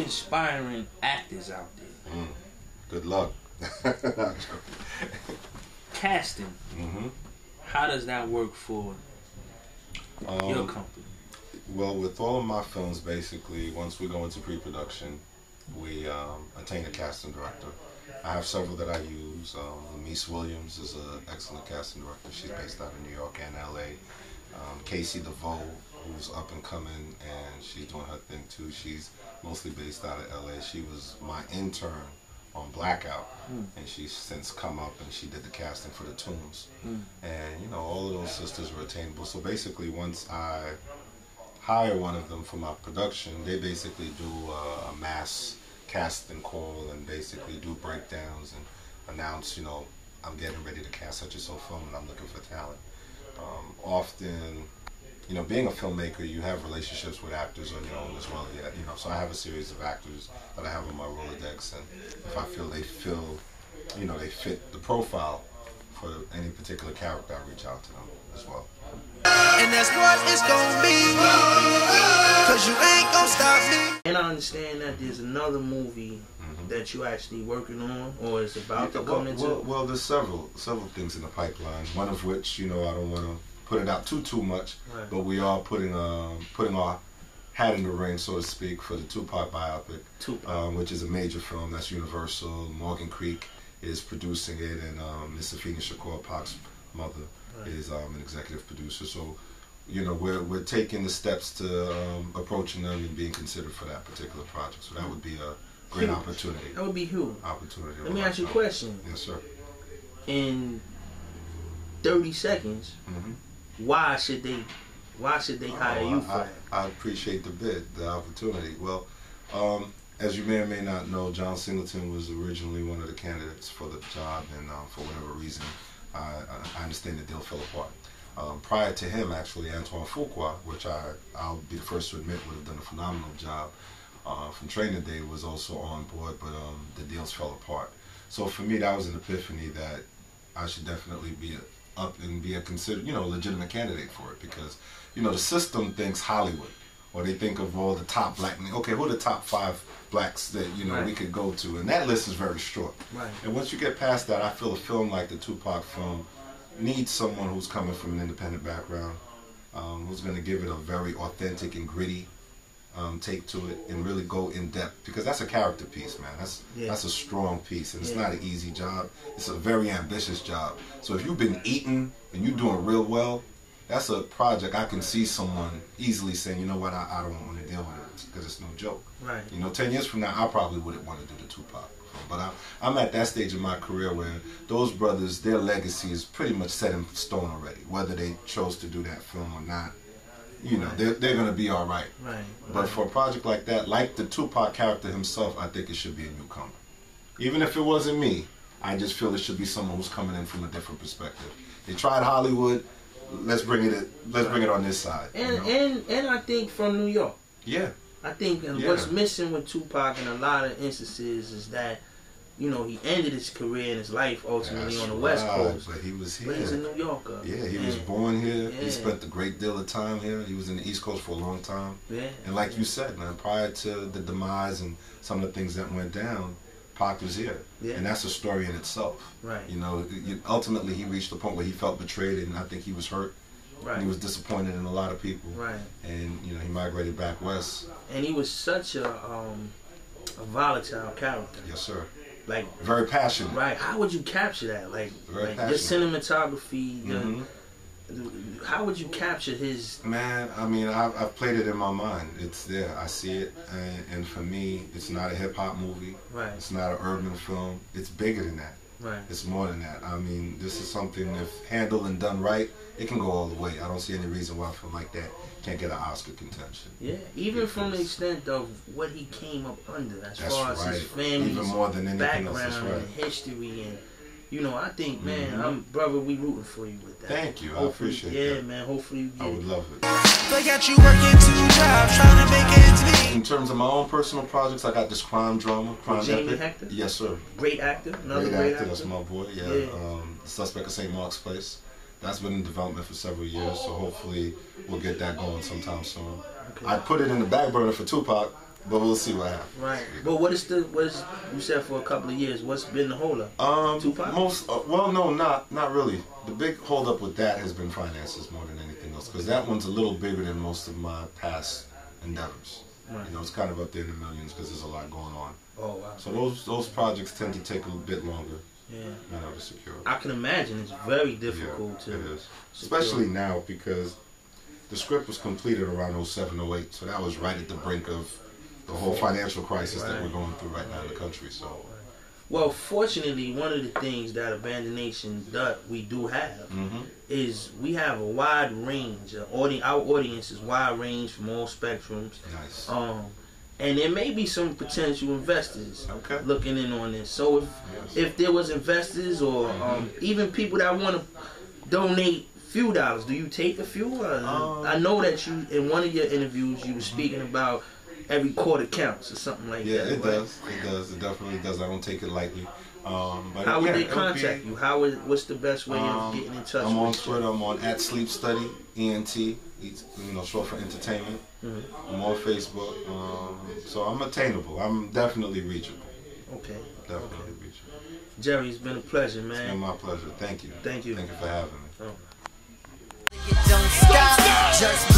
inspiring actors out there. Good luck. Casting. How does that work for your company? Well, with all of my films, basically, once we go into pre-production, we attain a casting director. I have several that I use. LaMothe Williams is an excellent casting director. She's based out of New York and LA. Casey DeVoe, who's up and coming, and she's doing her thing too. She's mostly based out of LA. She was my intern on Blackout, and she's since come up and she did the casting for the Tombs. And you know, all of those sisters were attainable. So basically, once I hire one of them for my production, they basically do a mass casting call and basically do breakdowns and announce, you know, I'm getting ready to cast such and so film and I'm looking for talent. Often, you know, being a filmmaker, you have relationships with actors on your own as well. Yeah, you know, so I have a series of actors that I have on my Rolodex, and if I feel they you know, they fit the profile for any particular character, I reach out to them as well. And that's what it's gonna be, cause you ain't gonna stop me. And I understand that there's another movie that you actually working on, or is about to come into. Well, there's several things in the pipeline. One of which, you know, I don't want to put it out too much, but we are putting our hat in the ring, so to speak, for the Tupac biopic, which is a major film. That's Universal. Morgan Creek is producing it, and Miss Afina Shakur, Pac's mother, is an executive producer. So, you know, we're taking the steps to approaching them and being considered for that particular project. So that would be a great opportunity. That would be huge. Opportunity. Let me ask you a question. Yes, sir. In 30 seconds, why should they hire you for that? I appreciate the bid, the opportunity. Well, as you may or may not know, John Singleton was originally one of the candidates for the job, and for whatever reason, I understand the deal fell apart. Prior to him, actually, Antoine Fuqua, which I'll be the first to admit would have done a phenomenal job from Training Day, was also on board, but the deals fell apart. So for me, that was an epiphany that I should definitely be up and be a considered, you know, legitimate candidate for it, because, you know, the system thinks Hollywood, or they think of all the top black men. Okay, who are the top 5 blacks that, you know, we could go to? And that list is very short. And once you get past that, I feel a film like the Tupac film needs someone who's coming from an independent background, who's going to give it a very authentic and gritty take to it, and really go in depth, because that's a character piece, man. That's a strong piece, and it's not an easy job. It's a very ambitious job. So if you've been eating and you're doing real well, that's a project I can see someone easily saying, you know what, I don't want to deal with it, because it's no joke. You know, 10 years from now, I probably wouldn't want to do the Tupac film. But I'm at that stage in my career where those brothers, their legacy is pretty much set in stone already. Whether they chose to do that film or not, you know, they're going to be all right. But for a project like that, like the Tupac character himself, I think it should be a newcomer. Even if it wasn't me, I just feel it should be someone who's coming in from a different perspective. They tried Hollywood. Let's bring it on this side. And I think from New York. I think what's missing with Tupac in a lot of instances is that, you know, he ended his career and his life ultimately on the West Coast. But he was here. But he's a New Yorker. Yeah, he was born here. He spent a great deal of time here. He was in the East Coast for a long time. And like you said, man, prior to the demise and some of the things that went down, Pac was here. And that's a story in itself. You know, ultimately he reached a point where he felt betrayed, and I think he was hurt. He was disappointed in a lot of people. And, you know, he migrated back west. And he was such a volatile character. Yes, sir. Like, very passionate. How would you capture that? Like the cinematography, how would you capture his... Man, I mean, I've played it in my mind. It's there. I see it. And for me, it's not a hip-hop movie. It's not an urban film. It's bigger than that. It's more than that. I mean, this is something, if handled and done right, it can go all the way. I don't see any reason why a film like that can't get an Oscar contention. Even from the extent of what he came up under, as far as his family's even more than anything background else, and history, and, you know, I think, man, brother, we rooting for you with that. Thank you. I appreciate that. Yeah, man. Hopefully you get I would love it. They got you working 2 jobs trying to make ends meet. In terms of my own personal projects, I got this crime drama, crime Jamie epic. Hector? Yes, sir. Great actor. Another great actor. That's my boy. The Suspect of St. Mark's Place. That's been in development for several years, so hopefully we'll get that going sometime soon. I put it in the back burner for Tupac, but we'll see what happens. Right. But what is you said for a couple of years? What's been the holdup? Tupac? Well, no, not really. The big holdup with that has been finances more than anything else, because that one's a little bigger than most of my past endeavors. Right. You know, it's kind of up there in the millions because there's a lot going on. Oh wow. So those projects tend to take a bit longer. Yeah. You know, to secure. I can imagine it's very difficult to. It is. Especially now because the script was completed around 07, 08, so that was right at the brink of the whole financial crisis that we're going through right now in the country. So. Well, fortunately, one of the things that Abandoned Nation we do have is we have a wide range. Our audience is wide range from all spectrums. Nice. And there may be some potential investors looking in on this. So if there was investors or even people that want to donate few dollars, do you take a few? I know that you, in one of your interviews, you were speaking about every quarter counts or something like that. Yeah, it does. It does. It definitely does. I don't take it lightly. But how would they contact you? What's the best way of getting in touch with you? I'm on Twitter. I'm on @SleepStudy, ENT, short for entertainment. I'm on Facebook. So I'm attainable. I'm definitely reachable. Okay. Definitely reachable. Jerry, it's been a pleasure, man. It's been my pleasure. Thank you. Thank you. Thank you for having me. Don't stop, just